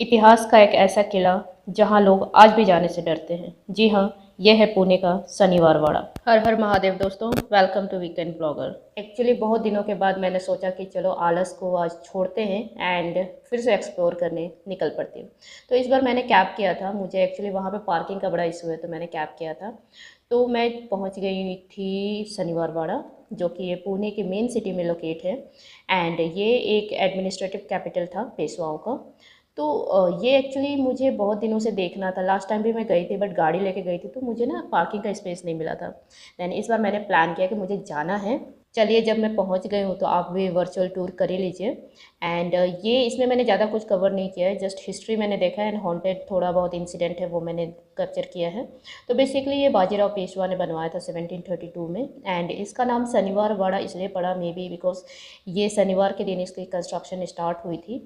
इतिहास का एक ऐसा किला जहां लोग आज भी जाने से डरते हैं। जी हाँ, यह है पुणे का शनिवार वाड़ा। हर हर महादेव दोस्तों, welcome to weekend blogger. Actually बहुत दिनों के बाद मैंने सोचा कि चलो आलस को आज छोड़ते हैं एंड फिर से एक्सप्लोर करने निकल पड़ती हूँ। तो इस बार मैंने कैब किया था। मुझे एक्चुअली वहाँ पे पार्किंग का बड़ा इशू है, तो मैंने कैब किया था। तो मैं पहुँच गई थी शनिवार वाड़ा, जो कि ये पुणे की मेन सिटी में लोकेट है। एंड ये एक एडमिनिस्ट्रेटिव कैपिटल था पेशवाओं का। तो ये एक्चुअली मुझे बहुत दिनों से देखना था। लास्ट टाइम भी मैं गई थी, बट गाड़ी लेके गई थी तो मुझे ना पार्किंग का स्पेस नहीं मिला था। दैन इस बार मैंने प्लान किया कि मुझे जाना है। चलिए, जब मैं पहुंच गई हूँ तो आप भी वर्चुअल टूर कर ही लीजिए। एंड ये इसमें मैंने ज़्यादा कुछ कवर नहीं किया है, जस्ट हिस्ट्री मैंने देखा है एंड हॉन्टेड थोड़ा बहुत इंसिडेंट है वो मैंने कैप्चर किया है। तो बेसिकली ये बाजीराव पेशवा ने बनवाया था 1732 में। एंड इसका नाम शनिवार वाड़ा इसलिए पड़ा, मे बी बिकॉज ये शनिवार के दिन इसकी कंस्ट्रक्शन स्टार्ट हुई थी।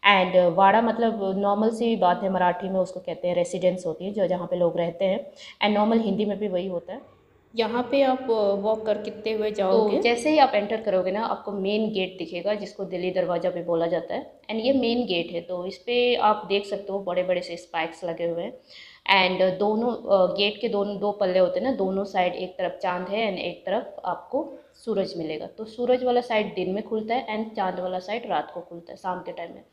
एंड वाड़ा मतलब नॉर्मल सी बात है, मराठी में उसको कहते हैं रेसिडेंस होती है, जो जहाँ पे लोग रहते हैं। एंड नॉर्मल हिंदी में भी वही होता है। यहाँ पे आप वॉक कर कितने हुए जाओगे, तो जैसे ही आप एंटर करोगे ना, आपको मेन गेट दिखेगा जिसको दिल्ली दरवाज़ा भी बोला जाता है। एंड ये मेन गेट है, तो इस पे आप देख सकते हो बड़े बड़े से स्पाइक्स लगे हुए हैं। एंड दोनों गेट के दोनों दो पल्ले होते हैं ना, दोनों साइड एक तरफ चांद है एंड एक तरफ आपको सूरज मिलेगा। तो सूरज वाला साइड दिन में खुलता है एंड चांद वाला साइड रात को खुलता है, शाम के टाइम में।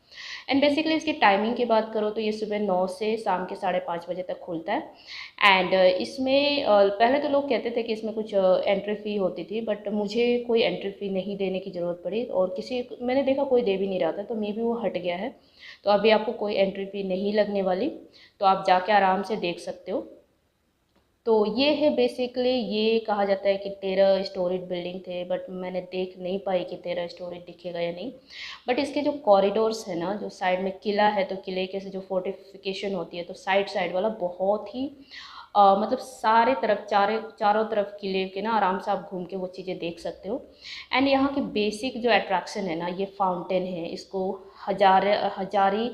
एंड बेसिकली इसकी टाइमिंग की बात करो तो ये सुबह 9 से शाम के 5:30 बजे तक खुलता है। एंड इसमें पहले तो लोग कहते थे कि इसमें कुछ एंट्री फ़ी होती थी, बट मुझे कोई एंट्री फ़ी नहीं देने की ज़रूरत पड़ी और किसी मैंने देखा कोई दे भी नहीं रहा था, तो मे बी वो हट गया है। तो अभी आपको कोई एंट्री फ़ी नहीं लगने वाली, तो आप जाके आराम से देख सकते हो। तो ये है बेसिकली, ये कहा जाता है कि 13 स्टोरीड बिल्डिंग थे, बट मैंने देख नहीं पाई कि 13 स्टोरीड दिखेगा या नहीं। बट इसके जो कॉरिडोर्स है ना, जो साइड में किला है, तो किले के से जो फोर्टिफिकेशन होती है, तो साइड साइड वाला बहुत ही मतलब सारे तरफ चारों तरफ किले के ना आराम से आप घूम के वो चीज़ें देख सकते हो। एंड यहाँ की बेसिक जो अट्रैक्शन है ना, ये फाउंटेन है। इसको हजारी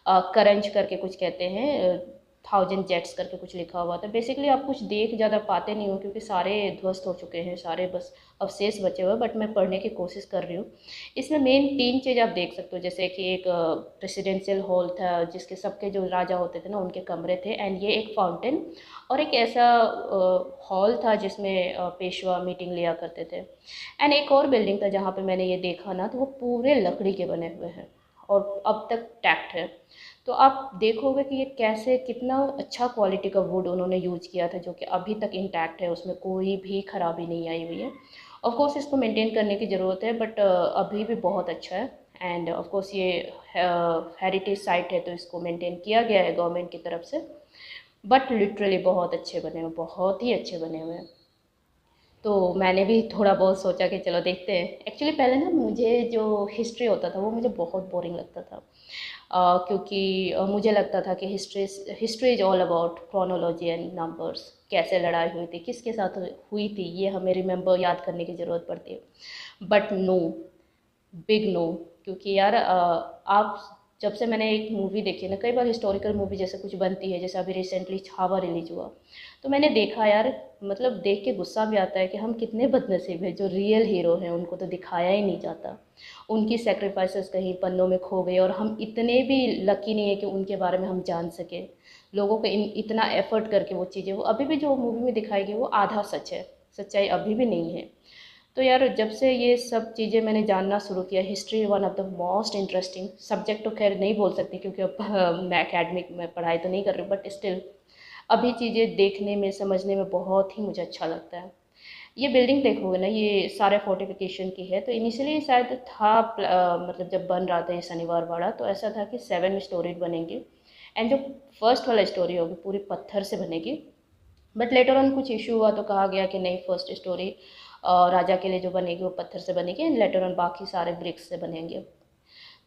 करंज करके कुछ कहते हैं, 1000 जेट्स करके कुछ लिखा हुआ था। बेसिकली आप कुछ देख ज़्यादा पाते नहीं हो क्योंकि सारे ध्वस्त हो चुके हैं, सारे बस अवशेष बचे हुए, बट मैं पढ़ने की कोशिश कर रही हूँ। इसमें मेन 3 चीज़ आप देख सकते हो, जैसे कि एक प्रेसिडेंशियल हॉल था जिसके सबके जो राजा होते थे ना उनके कमरे थे। एंड ये एक फाउंटेन और एक ऐसा हॉल था जिसमें पेशवा मीटिंग लिया करते थे। एंड एक और बिल्डिंग था जहाँ पे मैंने ये देखा ना, तो वो पूरे लकड़ी के बने हुए हैं और अब तक टैक्ट है। तो आप देखोगे कि ये कैसे कितना अच्छा क्वालिटी का वुड उन्होंने यूज़ किया था, जो कि अभी तक इंटैक्ट है, उसमें कोई भी खराबी नहीं आई हुई है। ऑफ कोर्स इसको मेंटेन करने की ज़रूरत है, बट अभी भी बहुत अच्छा है। एंड ऑफ कोर्स ये हेरिटेज साइट है, तो इसको मेंटेन किया गया है गवर्नमेंट की तरफ से। बट लिटरली बहुत अच्छे बने हुए, बहुत ही अच्छे बने हुए हैं। तो मैंने भी थोड़ा बहुत सोचा कि चलो देखते हैं। एक्चुअली पहले ना मुझे जो हिस्ट्री होता था वो मुझे बहुत बोरिंग लगता था। क्योंकि मुझे लगता था कि history history is all about chronology and numbers, कैसे लड़ाई हुई थी, किसके साथ हुई थी, ये हमें रिमेंबर याद करने की ज़रूरत पड़ती है। But no, big no. क्योंकि यार आप जब से मैंने एक मूवी देखी ना, कई बार हिस्टोरिकल मूवी जैसे कुछ बनती है, जैसे अभी रिसेंटली छावा रिलीज हुआ, तो मैंने देखा यार, मतलब देख के गुस्सा भी आता है कि हम कितने बदनसीब हैं, जो रियल हीरो हैं उनको तो दिखाया ही नहीं जाता। उनकी सेक्रीफाइसेस कहीं पन्नों में खो गए और हम इतने भी लकी नहीं है कि उनके बारे में हम जान सकें। लोगों को इतना एफर्ट करके वो चीज़ें, वो अभी भी जो मूवी में दिखाई गई वो आधा सच है, सच्चाई अभी भी नहीं है। तो यार जब से ये सब चीज़ें मैंने जानना शुरू किया, history one of the most interesting subject, तो खैर नहीं बोल सकती क्योंकि अब मैं एकेडमिक में पढ़ाई तो नहीं कर रही हूँ, बट स्टिल अभी चीज़ें देखने में समझने में बहुत ही मुझे अच्छा लगता है। ये बिल्डिंग देखोगे ना, ये सारे फोर्टिफिकेशन की है। तो इनिशियली शायद था मतलब जब बन रहा था ये शनिवार वाड़ा, तो ऐसा था कि 7 स्टोरीज बनेंगी। एंड जो फर्स्ट वाला स्टोरी होगी पूरी पत्थर से बनेगी। बट लेटर ऑन कुछ इशू हुआ तो कहा गया कि नहीं, फर्स्ट स्टोरी राजा के लिए जो बनेगी वो पत्थर से बनेगी एंड लेटर ऑन बाकी सारे ब्रिक्स से बनेंगे।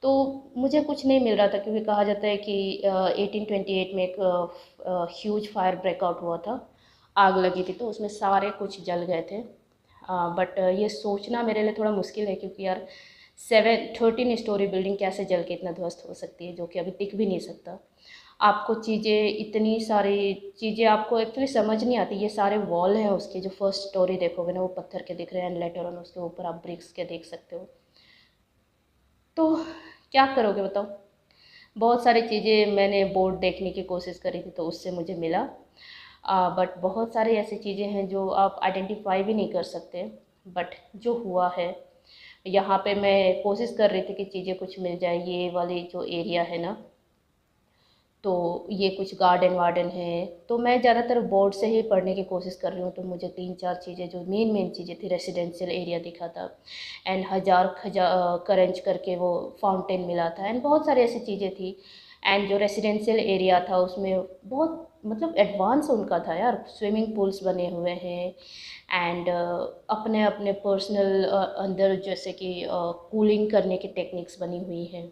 तो मुझे कुछ नहीं मिल रहा था क्योंकि कहा जाता है कि 1828 में एक ह्यूज फायर ब्रेकआउट हुआ था, आग लगी थी, तो उसमें सारे कुछ जल गए थे। बट ये सोचना मेरे लिए थोड़ा मुश्किल है क्योंकि यार 13 स्टोरी बिल्डिंग कैसे जल के इतना ध्वस्त हो सकती है, जो कि अभी टिक भी नहीं सकता। आपको चीज़ें, इतनी सारी चीज़ें आपको एक्चुअली समझ नहीं आती। ये सारे वॉल हैं उसके, जो फर्स्ट स्टोरी देखोगे ना वो पत्थर के दिख रहे हैं, लेटर ऑन उसके ऊपर आप ब्रिक्स के देख सकते हो। तो क्या करोगे बताओ। बहुत सारी चीज़ें मैंने बोर्ड देखने की कोशिश करी थी तो उससे मुझे मिला, बट बहुत सारी ऐसी चीज़ें हैं जो आप आइडेंटिफाई भी नहीं कर सकते। बट जो हुआ है यहाँ पे, मैं कोशिश कर रही थी कि चीज़ें कुछ मिल जाए। ये वाली जो एरिया है ना, तो ये कुछ गार्डन वार्डन है, तो मैं ज़्यादातर बोर्ड से ही पढ़ने की कोशिश कर रही हूँ। तो मुझे 3-4 चीज़ें जो मेन चीज़ें थी, रेसिडेंशियल एरिया दिखा था, एंड हज़ार करंज करके वो फाउंटेन मिला था, एंड बहुत सारी ऐसी चीज़ें थी। एंड जो रेसिडेंशियल एरिया था उसमें बहुत मतलब एडवांस उनका था यार, स्विमिंग पूल्स बने हुए हैं, एंड अपने अपने पर्सनल अंदर जैसे कि कूलिंग करने की टेक्निक्स बनी हुई हैं।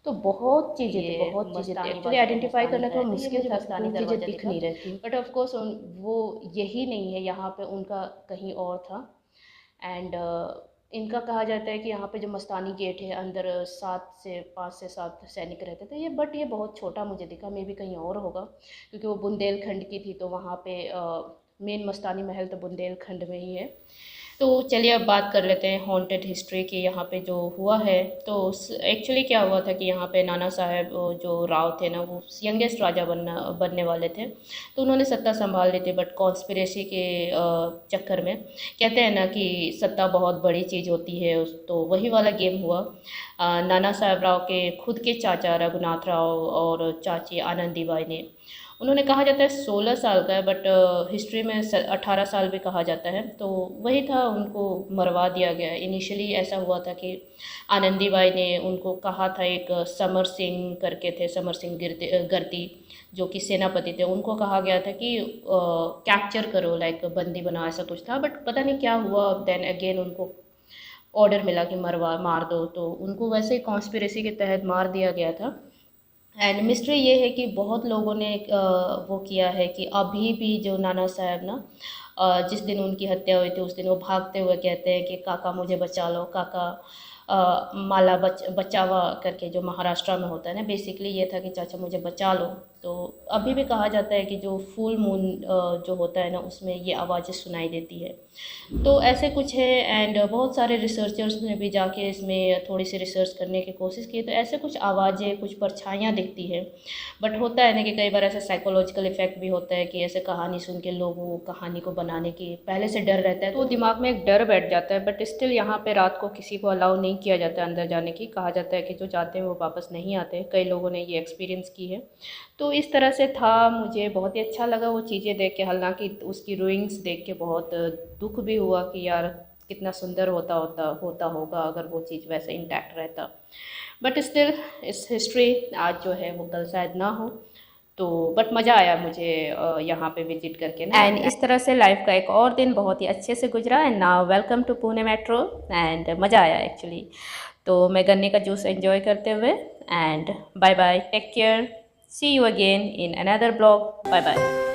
तो बहुत चीज़ें थी, बहुत चीज़ें थी। एक्चुअली आइडेंटिफाई करना थोड़ा मुश्किल था क्योंकि चीज़ें दिख नहीं रही थी। बट ऑफ कोर्स वो यही नहीं है, यहाँ पे उनका कहीं और था। एंड इनका कहा जाता है कि यहाँ पे जो मस्तानी गेट है अंदर 5 से 7 सैनिक रहते थे ये, बट ये बहुत छोटा मुझे दिखा, मे भी कहीं और होगा क्योंकि वो बुंदेलखंड की थी, तो वहाँ पे मेन मस्तानी महल तो बुंदेलखंड में ही है। तो चलिए अब बात कर लेते हैं हॉन्टेड हिस्ट्री की। यहाँ पे जो हुआ है, तो एक्चुअली क्या हुआ था कि यहाँ पे नाना साहब जो राव थे ना, वो यंगेस्ट राजा बनने वाले थे। तो उन्होंने सत्ता संभाल ली थी, बट कॉन्स्पिरेसी के चक्कर में, कहते हैं ना कि सत्ता बहुत बड़ी चीज़ होती है, तो वही वाला गेम हुआ। नाना साहब राव के खुद के चाचा रघुनाथ राव और चाची आनंदीबाई ने, उन्होंने कहा जाता है 16 साल का है, बट हिस्ट्री में 18 साल भी कहा जाता है, तो वही था, उनको मरवा दिया गया। इनिशियली ऐसा हुआ था कि आनंदीबाई ने उनको कहा था, एक समर सिंह करके थे, समर सिंह गर्दी जो कि सेनापति थे, उनको कहा गया था कि कैप्चर करो, लाइक बंदी बनाओ, ऐसा कुछ था। बट पता नहीं क्या हुआ, देन अगेन उनको ऑर्डर मिला कि मार दो, तो उनको वैसे ही कॉन्स्पिरेसी के तहत मार दिया गया था। एंड मिस्ट्री ये है कि बहुत लोगों ने वो किया है कि अभी भी जो नाना साहब ना, जिस दिन उनकी हत्या हुई थी उस दिन वो भागते हुए कहते हैं कि काका मुझे बचा लो, काका माला बचावा करके, जो महाराष्ट्र में होता है ना, बेसिकली ये था कि चाचा मुझे बचा लो। तो अभी भी कहा जाता है कि जो फुल मून जो होता है ना, उसमें ये आवाज़ें सुनाई देती है। तो ऐसे कुछ है। एंड बहुत सारे रिसर्चर्स ने भी जाके इसमें थोड़ी सी रिसर्च करने की कोशिश की, तो ऐसे कुछ आवाज़ें, कुछ परछाइयाँ दिखती है। बट होता है ना कि कई बार ऐसा साइकोलॉजिकल इफेक्ट भी होता है कि ऐसे कहानी सुन के लोगों को कहानी को बनाने की पहले से डर रहता है, तो दिमाग में एक डर बैठ जाता है। बट स्टिल यहाँ पे रात को किसी को अलाउ नहीं किया जाता है अंदर जाने की। कहा जाता है कि जो जाते हैं वो वापस नहीं आते। कई लोगों ने ये एक्सपीरियंस की है। तो इस तरह से था, मुझे बहुत ही अच्छा लगा वो चीज़ें देख के। हालांकि उसकी रूइंग्स देख के बहुत दुख भी हुआ कि यार कितना सुंदर होता होगा अगर वो चीज़ वैसे इंटैक्ट रहता। बट स्टिल इस हिस्ट्री आज जो है वो कल शायद ना हो। तो बट मज़ा आया मुझे यहाँ पे विजिट करके ना। एंड इस तरह से लाइफ का एक और दिन बहुत ही अच्छे से गुजरा। And now welcome to Pune metro. And मज़ा आया एक्चुअली। तो मैं गन्ने का जूस एंजॉय करते हुए, and bye bye, take care, see you again in another blog, bye bye.